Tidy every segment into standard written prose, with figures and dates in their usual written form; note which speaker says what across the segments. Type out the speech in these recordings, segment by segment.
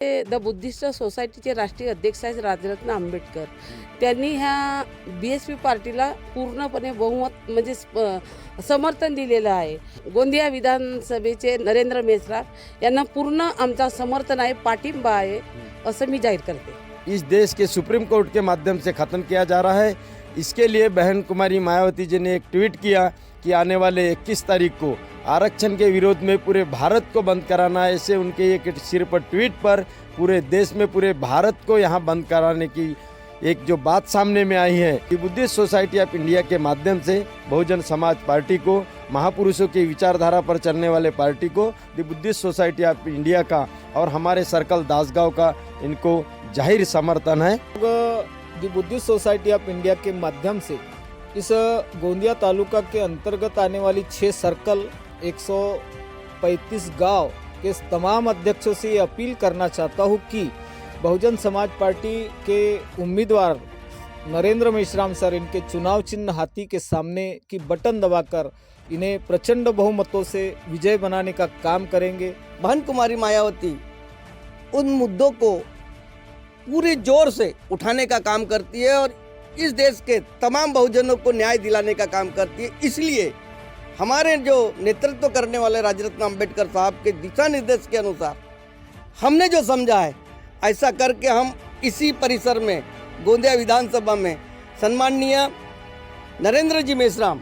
Speaker 1: The Buddhist सोसायटीचे राष्ट्रीय अध्यक्ष आहेत राजरत्न आंबेडकर. त्यांनी ह्या BSP पार्टीला पूर्णपणे बहुमत म्हणजे समर्थन दिलेलं आहे. गोंदिया विधानसभेचे नरेंद्र मेश्राम यांना पूर्ण आमचा समर्थन आहे, पाठिंबा आहे असं मी जाहीर करते.
Speaker 2: इस देश के सुप्रीम कोर्ट के माध्यम से ख़त्म किया जा रहा है। इसके लिए बहन कुमारी मायावती जी ने एक ट्वीट किया कि आने वाले 21 तारीख को आरक्षण के विरोध में पूरे भारत को बंद कराना है। ऐसे उनके एक सिर्फ ट्वीट पर पूरे देश में पूरे भारत को यहाँ बंद कराने की एक जो बात सामने में आई है। The Buddhist society of India के माध्यम से बहुजन समाज पार्टी को, महापुरुषों की विचारधारा पर चलने वाले पार्टी को, the Buddhist society of India का और हमारे सर्कल दासगांव का इनको जाहिर समर्थन है।
Speaker 3: The Buddhist society of India के माध्यम से इस गोंदिया तालुका के अंतर्गत आने वाली 6 सर्कल 135 गांव के तमाम अध्यक्षों से ये अपील करना चाहता हूँ कि बहुजन समाज पार्टी के उम्मीदवार नरेंद्र मेश्राम सर इनके चुनाव चिन्ह हाथी के सामने की बटन दबाकर इन्हें प्रचंड बहुमतों से विजय बनाने का काम करेंगे।
Speaker 4: बहन कुमारी मायावती उन मुद्दों को पूरे जोर से उठाने का काम करती है और इस देश के तमाम बहुजनों को न्याय दिलाने का काम करती है। इसलिए हमारे जो नेतृत्व करने वाले राजरत्न आंबेडकर साहब के दिशा निर्देश के अनुसार हमने जो समझा है, ऐसा करके हम इसी परिसर में गोंदिया विधानसभा में सम्माननीय नरेंद्र जी मेश्राम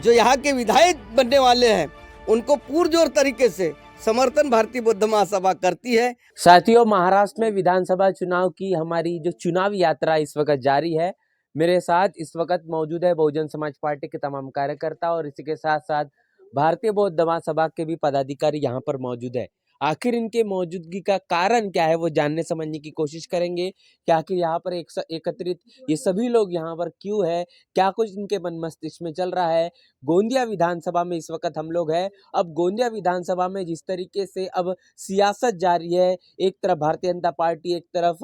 Speaker 4: जो यहाँ के विधायक बनने वाले हैं, उनको पुरजोर तरीके से समर्थन भारतीय बौद्ध महासभा करती है।
Speaker 5: साथियों, महाराष्ट्र में विधानसभा चुनाव की हमारी जो चुनावी यात्रा इस वक्त जारी है। मेरे साथ इस वक्त मौजूद है बहुजन समाज पार्टी के तमाम कार्यकर्ता और इसी के साथ साथ भारतीय बौद्ध महासभा के भी पदाधिकारी यहाँ पर मौजूद है। आखिर इनके मौजूदगी का कारण क्या है वो जानने समझने की कोशिश करेंगे कि आखिर यहाँ पर एकत्रित ये सभी लोग यहाँ पर क्यों है, क्या कुछ इनके मन मस्तिष्क में चल रहा है। गोंदिया विधानसभा में इस वक्त हम लोग हैं। अब गोंदिया विधानसभा में जिस तरीके से अब सियासत जारी है, एक तरफ भारतीय जनता पार्टी, एक तरफ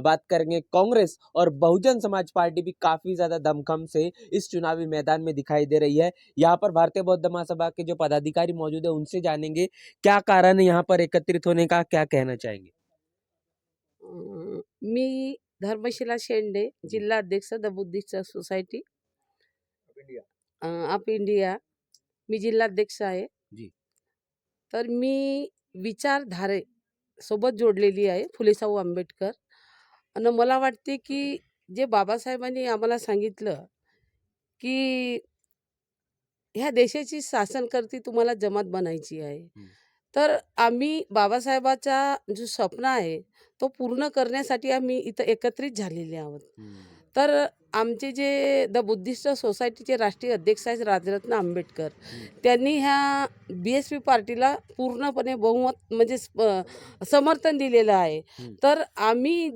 Speaker 5: बात करेंगे कांग्रेस और बहुजन समाज पार्टी भी काफी ज्यादा दमखम से इस चुनावी मैदान में दिखाई दे रही है। यहाँ पर भारतीय बौद्ध महासभा के जो पदाधिकारी मौजूद है उनसे जानेंगे क्या कारण है यहाँ पर एकत्रित होने का, क्या कहना चाहेंगे।
Speaker 1: मी धर्मशिला शेंडे, जिल्हा अध्यक्ष the Buddhist society of India, मी जिल्हाध्यक्ष आहे
Speaker 5: जी।
Speaker 1: तर मी विचारधारे सोबत जोडलेली आहे फुलेशाहू आंबेडकर. आणि मला वाटते की जे बाबासाहेबांनी आम्हाला सांगितलं की ह्या देशाची शासनकर्ती तुम्हाला जमात बनायची आहे, तर आम्ही बाबासाहेबाचा जो स्वप्न आहे तो पूर्ण करण्यासाठी आम्ही इथं एकत्रित झालेले आहोत. तर आमचे जे द बुद्धिस्ट सोसायटीचे राष्ट्रीय अध्यक्ष आहेत राजरत्न आंबेडकर, त्यांनी ह्या BSP पार्टीला पूर्णपणे बहुमत म्हणजे समर्थन दिलेलं आहे. तर मी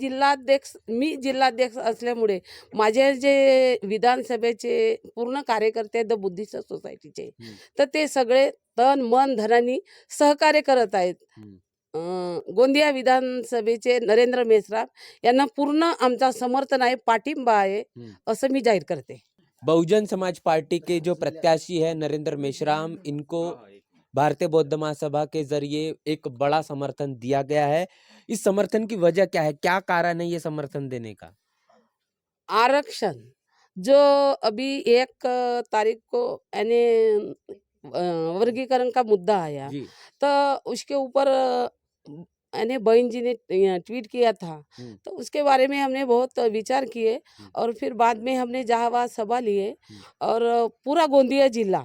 Speaker 1: जिल्हाध्यक्ष असल्यामुळे माझे जे विधानसभेचे पूर्ण कार्यकर्ते आहेत द बुद्धिस्ट सोसायटीचे, तर ते सगळे तन मन धनाने सहकार्य करत आहेत. गोंदिया विधानसभेचे नरेंद्र मेश्राम यांना पूर्ण आमचा समर्थन आहे, पाठिंबा आहे असं मी जाहीर करते.
Speaker 5: बहुजन समाज पार्टी के जो प्रत्याशी है नरेंद्र मेश्राम, इनको भारतीय बौद्ध महासभा के जरिए एक बड़ा समर्थन दिया गया है। इस समर्थन की वजह क्या है, क्या कारण है ये समर्थन देने का?
Speaker 1: आरक्षण जो अभी 1 तारीख को यानी वर्गीकरण का मुद्दा आया, तो उसके ऊपर यानी बहन जी ने ट्वीट किया था, तो उसके बारे में हमने बहुत विचार किए और फिर बाद में हमने जहां सभा लिए और पूरा गोंदिया जिला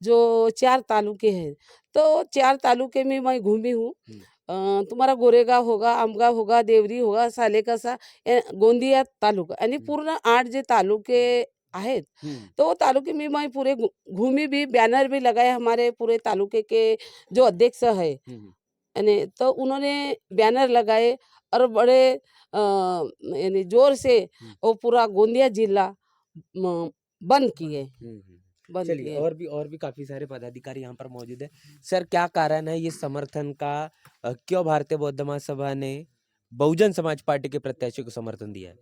Speaker 1: जो 4 तालुके हैं, तो 4 तालुके में मैं घूमी हूँ। तुम्हारा गोरेगांव होगा, आमगांव होगा, देवरी होगा, सालेकसा, गोंदिया तालुका यानी पूर्ण 8 जे तालुके आहेत, तो वो तालुके में मैं पूरे घूमी भी, बैनर भी लगाए हमारे पूरे तालुके के जो अध्यक्ष है यानी, तो उन्होंने बैनर लगाए और बड़े यानी जोर से वो पूरा गोंदिया जिला बंद किए।
Speaker 5: चलिए, और भी काफी सारे पदाधिकारी यहाँ पर मौजूद है। सर, क्या कारण है ये समर्थन का, क्यों भारतीय बौद्ध महासभा ने बहुजन समाज पार्टी के प्रत्याशी को समर्थन दिया है?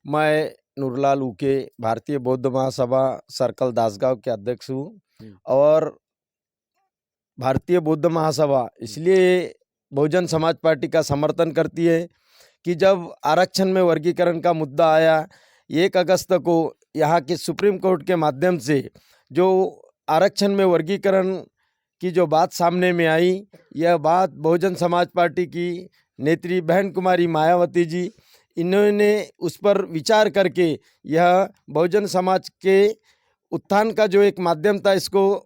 Speaker 2: मैं नूरलाल उके, भारतीय बौद्ध महासभा सर्कल दासगांव के अध्यक्ष हूँ और भारतीय बौद्ध महासभा इसलिए बहुजन समाज पार्टी का समर्थन करती है कि जब आरक्षण में वर्गीकरण का मुद्दा आया 1 अगस्त को यहाँ के सुप्रीम कोर्ट के माध्यम से जो आरक्षण में वर्गीकरण की जो बात सामने में आई, यह बात बहुजन समाज पार्टी की नेत्री बहन कुमारी मायावती जी, इन्होंने उस पर विचार करके यह बहुजन समाज के उत्थान का जो एक माध्यम था, इसको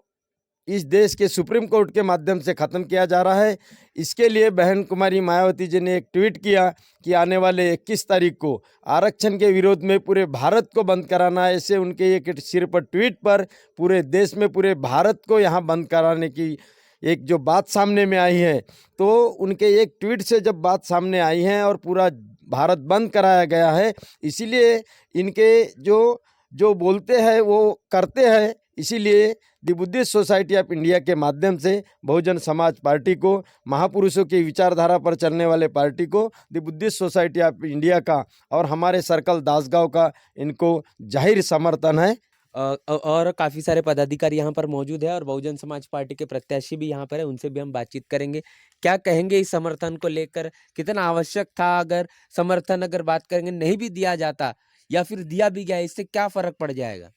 Speaker 2: इस देश के सुप्रीम कोर्ट के माध्यम से ख़त्म किया जा रहा है। इसके लिए बहन कुमारी मायावती जी ने एक ट्वीट किया कि आने वाले 21 तारीख को आरक्षण के विरोध में पूरे भारत को बंद कराना है। ऐसे उनके एक सिर पर ट्वीट पर पूरे देश में पूरे भारत को यहाँ बंद कराने की एक जो बात सामने में आई है, तो उनके एक ट्वीट से जब बात सामने आई है और पूरा भारत बंद कराया गया है, इसीलिए इनके जो बोलते हैं वो करते हैं। इसीलिए दी बुद्धिस्ट सोसाइटी ऑफ इंडिया के माध्यम से बहुजन समाज पार्टी को, महापुरुषों की विचारधारा पर चलने वाले पार्टी को, दी बुद्धिस्ट सोसाइटी ऑफ इंडिया का और हमारे सर्कल दासगांव का इनको जाहिर समर्थन है।
Speaker 5: और काफ़ी सारे पदाधिकारी यहाँ पर मौजूद है और बहुजन समाज पार्टी के प्रत्याशी भी यहाँ पर है, उनसे भी हम बातचीत करेंगे। क्या कहेंगे इस समर्थन को लेकर, कितना आवश्यक था? अगर समर्थन अगर बात करेंगे नहीं भी दिया जाता या फिर दिया भी गया, इससे क्या फ़र्क पड़ जाएगा?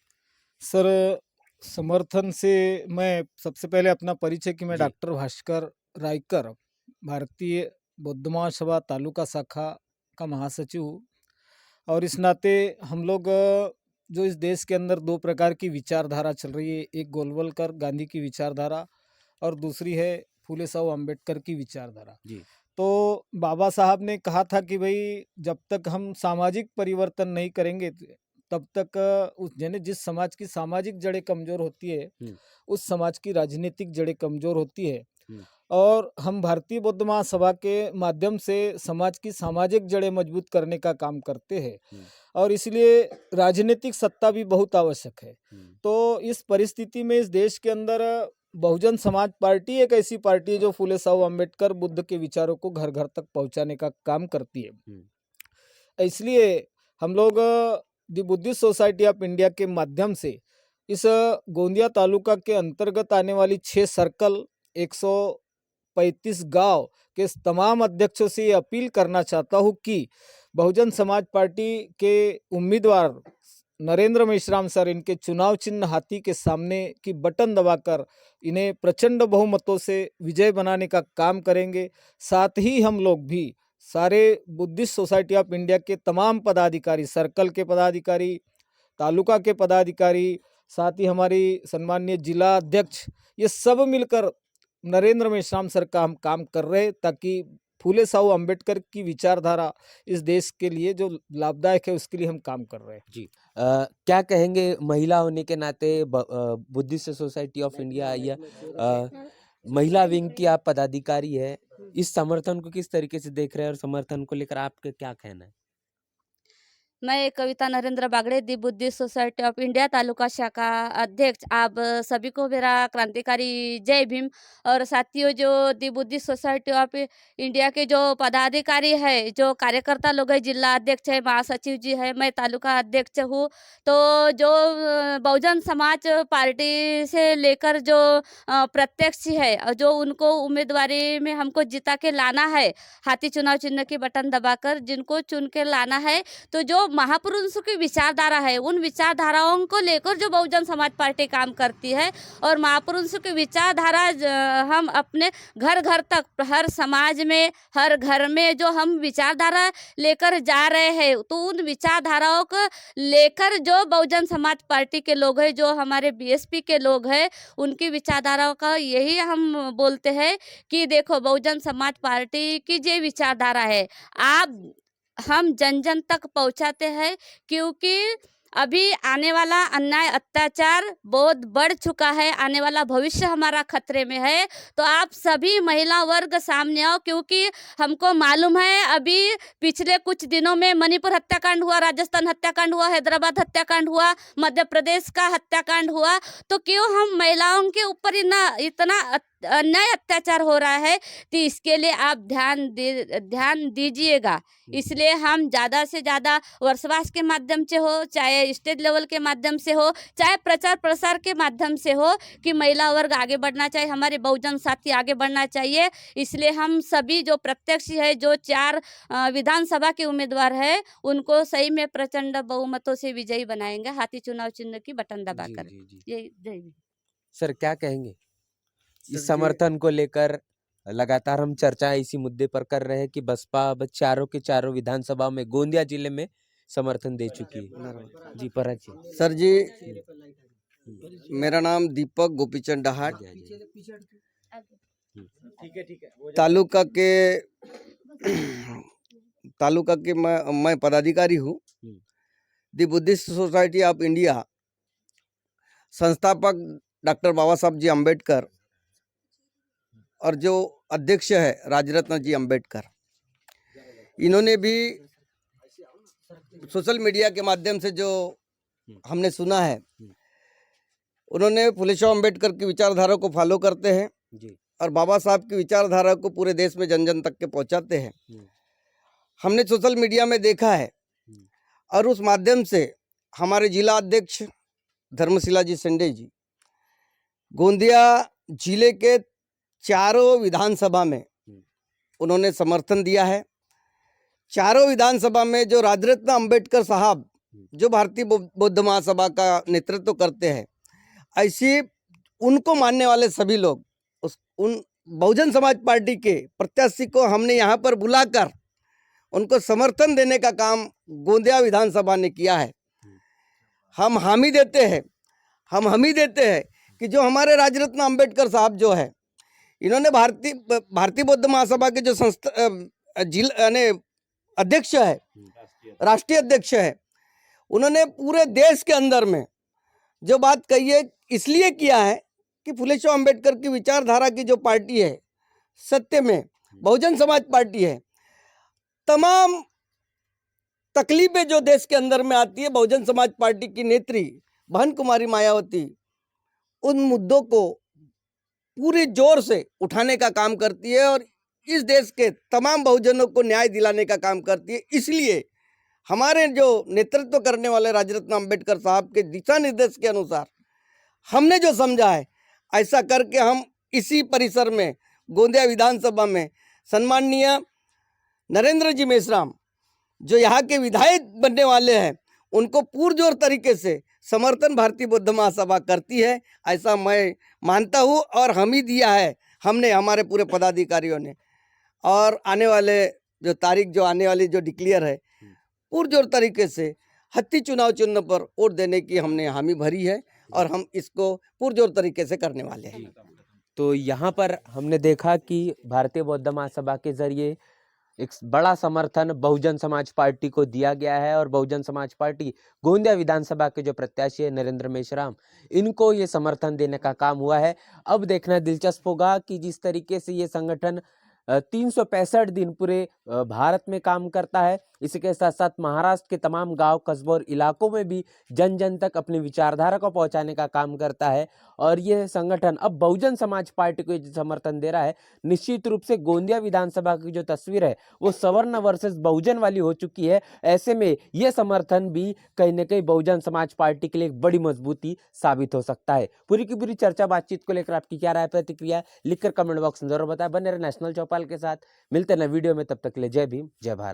Speaker 3: सर, समर्थन से मैं सबसे पहले अपना परिचय कि मैं
Speaker 5: जी।
Speaker 3: डॉक्टर भास्कर रायकर, भारतीय बौद्ध महासभा तालुका शाखा का महासचिव हूँ। और इस नाते हम लोग जो इस देश के अंदर 2 प्रकार की विचारधारा चल रही है, एक गोलवलकर गांधी की विचारधारा और दूसरी है फूले साहू अम्बेडकर की विचारधारा।
Speaker 5: जी।
Speaker 3: तो बाबा साहब ने कहा था कि भाई जब तक हम सामाजिक परिवर्तन नहीं करेंगे तब तक उस यानी जिस समाज की सामाजिक जड़ें कमज़ोर होती है उस समाज की राजनीतिक जड़ें कमज़ोर होती है। और हम भारतीय बौद्ध महासभा के माध्यम से समाज की सामाजिक जड़ें मजबूत करने का काम करते हैं और इसलिए राजनीतिक सत्ता भी बहुत आवश्यक है। तो इस परिस्थिति में इस देश के अंदर बहुजन समाज पार्टी एक ऐसी पार्टी है जो फूले साहू अम्बेडकर बुद्ध के विचारों को घर घर तक पहुंचाने का काम करती है। इसलिए हम लोग दी बुद्धिस्ट सोसाइटी ऑफ इंडिया के माध्यम से इस गोंदिया तालुका के अंतर्गत आने वाली 6 सर्कल 135 गांव के तमाम अध्यक्षों से ये अपील करना चाहता हूँ कि बहुजन समाज पार्टी के उम्मीदवार नरेंद्र मेश्राम सर इनके चुनाव चिन्ह हाथी के सामने की बटन दबाकर इन्हें प्रचंड बहुमतों से विजय बनाने का काम करेंगे। साथ ही हम लोग भी सारे बुद्धिस्ट सोसाइटी ऑफ इंडिया के तमाम पदाधिकारी, सर्कल के पदाधिकारी, तालुका के पदाधिकारी, साथ ही हमारी सम्माननीय जिला अध्यक्ष, ये सब मिलकर नरेंद्र मेश्राम सर का हम काम कर रहे हैं ताकि फूले साहू अम्बेडकर की विचारधारा इस देश के लिए जो लाभदायक है उसके लिए हम काम कर रहे हैं।
Speaker 5: जी। क्या कहेंगे महिला होने के नाते बुद्धिस्ट सोसाइटी ऑफ इंडिया या महिला विंग की आप पदाधिकारी है, इस समर्थन को किस तरीके से देख रहे हैं और समर्थन को लेकर आपका क्या कहना है?
Speaker 6: मैं Kavita Narendra Bagde the Buddhist society of India taluka शाखा अध्यक्ष। आप सभी को मेरा क्रांतिकारी जय भीम। और साथियों, जो दी बुद्धिस्ट सोसाइटी ऑफ इंडिया के जो पदाधिकारी है, जो कार्यकर्ता लोग हैं, जिला अध्यक्ष है, महासचिव जी है, मैं तालुका अध्यक्ष हूँ। तो जो बहुजन समाज पार्टी से लेकर जो प्रत्याशी है, जो उनको उम्मीदवारी में हमको जिता के लाना है, हाथी चुनाव चिन्ह की बटन दबाकर जिनको चुन के लाना है, तो जो महापुरुषों की विचारधारा है, उन विचारधाराओं को लेकर जो बहुजन समाज पार्टी काम करती है और महापुरुषों की विचारधारा हम अपने घर घर तक, हर समाज में, हर घर में जो हम विचारधारा लेकर जा रहे हैं, तो उन विचारधाराओं को लेकर जो बहुजन समाज पार्टी के लोग हैं, जो हमारे बीएसपी के लोग हैं, उनकी विचारधाराओं का यही हम बोलते हैं कि देखो, बहुजन समाज पार्टी की जो विचारधारा है हम जन जन तक पहुंचाते हैं, क्योंकि अभी आने वाला अन्याय अत्याचार बहुत बढ़ चुका है, आने वाला भविष्य हमारा खतरे में है। तो आप सभी महिला वर्ग सामने आओ, क्योंकि हमको मालूम है अभी पिछले कुछ दिनों में मणिपुर हत्याकांड हुआ, राजस्थान हत्याकांड हुआ, हैदराबाद हत्याकांड हुआ, मध्य प्रदेश का हत्याकांड हुआ। तो क्यों हम महिलाओं के ऊपर इतना अन्याय अत्याचार हो रहा है, तो इसके लिए आप ध्यान दीजिएगा। इसलिए हम ज़्यादा से ज़्यादा वर्षवास के माध्यम से हो, चाहे स्टेट लेवल के माध्यम से हो, चाहे प्रचार प्रसार के माध्यम से हो, कि महिला वर्ग आगे बढ़ना चाहिए, हमारे बहुजन साथी आगे बढ़ना चाहिए। इसलिए हम सभी जो प्रत्याशी है, जो 4 विधानसभा के उम्मीदवार है, उनको सही में प्रचंड बहुमतों से विजयी बनाएंगे, हाथी चुनाव चिन्ह की बटन दबाकर। जय जय भीम।
Speaker 5: सर क्या कहेंगे
Speaker 2: सर,
Speaker 5: इस समर्थन को लेकर? लगातार हम चर्चाएं इसी मुद्दे पर कर रहे हैं कि बसपा अब चारों के चारों विधानसभा में गोंदिया जिले में समर्थन दे चुकी है। जी पराग जी।
Speaker 4: सर जी, मेरा नाम दीपक गोपीचंद डहाट, तालुका के मैं पदाधिकारी हूँ। दी बुद्धिस्ट सोसाइटी ऑफ इंडिया संस्थापक डॉक्टर बाबा साहब जी अम्बेडकर और जो अध्यक्ष है राजरत्न जी अम्बेडकर, इन्होंने भी सोशल मीडिया के माध्यम से जो हमने सुना है, उन्होंने फुले शाह अम्बेडकर की विचारधारा को फॉलो करते हैं
Speaker 5: जी।
Speaker 4: और बाबा साहब की विचारधारा को पूरे देश में जन जन तक के पहुंचाते हैं। हमने सोशल मीडिया में देखा है और उस माध्यम से हमारे जिला अध्यक्ष धर्मशिला जी संडे जी गोंदिया जिले के चारों विधानसभा में उन्होंने समर्थन दिया है। चारों विधानसभा में जो राजरत्न अम्बेडकर साहब जो भारतीय बौद्ध महासभा का नेतृत्व करते हैं, ऐसी उनको मानने वाले सभी लोग उन बहुजन समाज पार्टी के प्रत्याशी को हमने यहाँ पर बुलाकर उनको समर्थन देने का काम गोंदिया विधानसभा ने किया है। हम हामी देते हैं कि जो हमारे राजरत्न अम्बेडकर साहब जो है, इन्होंने भारतीय बौद्ध महासभा के जो संस्था जिला अध्यक्ष है, राष्ट्रीय अध्यक्ष है, उन्होंने पूरे देश के अंदर में जो बात कही है, इसलिए किया है कि फुले शाह अम्बेडकर की विचारधारा की जो पार्टी है, सत्य में बहुजन समाज पार्टी है, तमाम तकलीफें जो देश के अंदर में आती है, बहुजन समाज पार्टी की नेत्री बहन कुमारी मायावती उन मुद्दों को पूरे जोर से उठाने का काम करती है और इस देश के तमाम बहुजनों को न्याय दिलाने का काम करती है। इसलिए हमारे जो नेतृत्व करने वाले राजरत्न अम्बेडकर साहब के दिशा निर्देश के अनुसार हमने जो समझा है, ऐसा करके हम इसी परिसर में गोंदिया विधानसभा में सम्माननीय नरेंद्र जी मेश्राम जो यहाँ के विधायक बनने वाले हैं, उनको पुरजोर तरीके से समर्थन भारतीय बौद्ध महासभा करती है, ऐसा मैं मानता हूँ। और हम ही दिया है, हमने, हमारे पूरे पदाधिकारियों ने। और आने वाले जो तारीख जो आने वाली जो डिक्लेयर है, पुरजोर तरीके से हत्ती चुनाव चिन्ह पर वोट देने की हमने हामी भरी है और हम इसको पुरजोर तरीके से करने वाले हैं।
Speaker 5: तो यहाँ पर हमने देखा कि भारतीय बौद्ध महासभा के जरिए एक बड़ा समर्थन बहुजन समाज पार्टी को दिया गया है और बहुजन समाज पार्टी गोंदिया विधानसभा के जो प्रत्याशी है नरेंद्र मेश्राम, इनको ये समर्थन देने का काम हुआ है। अब देखना दिलचस्प होगा कि जिस तरीके से ये संगठन 365 दिन पूरे भारत में काम करता है, इसके साथ साथ महाराष्ट्र के तमाम गांव, कस्बों और इलाकों में भी जन जन तक अपनी विचारधारा को पहुंचाने का काम करता है। और यह संगठन अब बहुजन समाज पार्टी को समर्थन दे रहा है। निश्चित रूप से गोंदिया विधानसभा की जो तस्वीर है वो सवर्ण वर्सेस बहुजन वाली हो चुकी है। ऐसे में यह समर्थन भी कहीं ना कहीं बहुजन समाज पार्टी के लिए एक बड़ी मजबूती साबित हो सकता है। पूरी की पूरी चर्चा बातचीत को लेकर आपकी क्या राय, प्रतिक्रिया लिखकर कमेंट बॉक्स में जरूर बताएं। बने रहे नेशनल चौपाल के साथ, मिलते हैं वीडियो में, तब तक के लिए जय भीम, जय भारत।